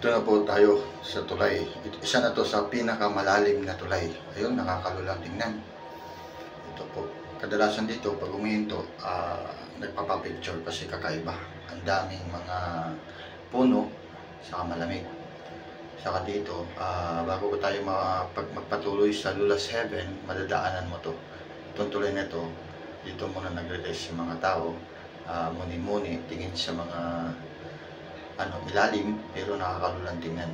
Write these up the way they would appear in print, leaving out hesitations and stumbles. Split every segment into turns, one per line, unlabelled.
Dito na po tayo sa tulay. Isa na to sa pinakamalalim na tulay. Ayun, nakakalulang tingnan. Ito po. Kadalasan dito, pag umihinto, nagpapapicture kasi kakaiba. Ang daming mga puno, saka malamig. Saka dito, bago ko tayo magpatuloy sa Lula's Heaven, madadaanan mo to. Itong tulay na to, dito muna nagre-rest yung mga tao. Muni-muni, tingin sa mga ilalim, pero nakakalulang tingnan.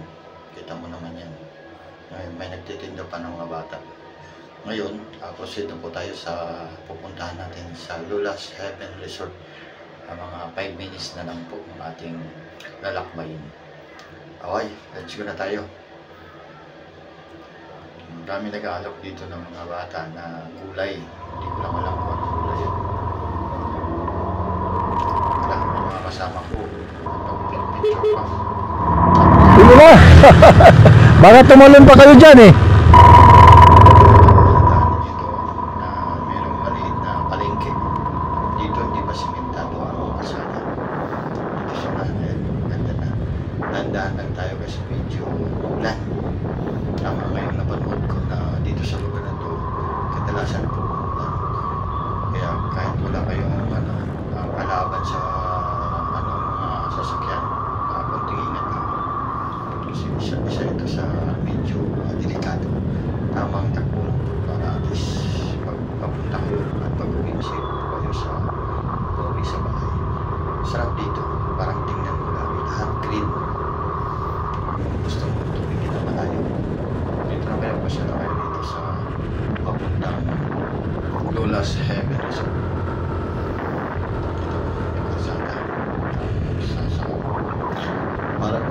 Kita mo naman yan. May nagtitinda pa ng mga bata. Ngayon, proceed na po tayo sa pupuntahan natin sa Lula's Heaven Resort. Mga 5 minutes na lang po ng ating lalakbayin. Okay, let's go na tayo. Marami nag-aalok dito ng mga bata na gulay. Hindi ko lang alam kung ano gulay yun. Wala, may mga kasama ko. Picture pa.
Sige na! Baka tumalon pa kayo dyan eh.
Dito na mayroong maliit na palengke. Dito hindi pa simentado ang kasada. Dito siya na, ganda na. Tandaan lang tayo kasi medyo ulan. Tama ngayon napanood ko na dito sa lugar na to, kadalasan po ulan. Kaya kahit wala kayong kalaban sa mga sasakyan, konting ingat lang. Kasi isa ito sa medyo delikado. Tamang takbo lang po para at least pagpapunta kayo at pag-uwi safe kayo sa uwi sa bahay. Sarap dito, parang tingnan mo lang, lahat green. Kung gusto mo tumingin na malayo, dito na kaya pa siya na kayo dito sa papuntang Lula's Heaven Resort. Para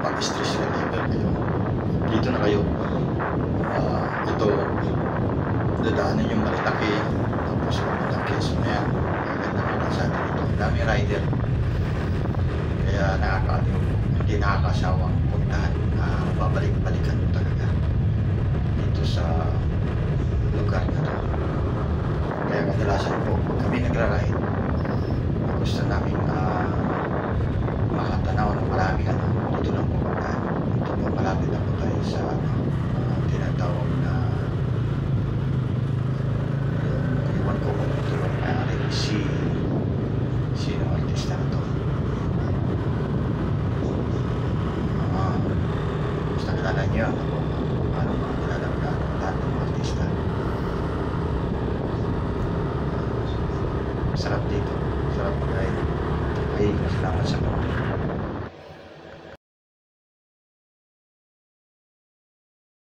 pag-stress reliever kayo. Dito na kayo. Ito, dadaanan yung Maritake. Tapos papuntang Quezon na yan. Maganda na kalsada dito. Dami rider. Kaya nakakaliw. Hindi nakakasawang puntahan. Babalik-balikan mo talaga. Dito sa lugar na to. Kaya kadalasan po, kami nagra-ride. Gusto namin makatanaw ng maraming dito lang po puntahan. Dito po malapit na po tayo sa tinatawag na iwan ko kung ito lang na sino artista na to. Basta kilala nyo,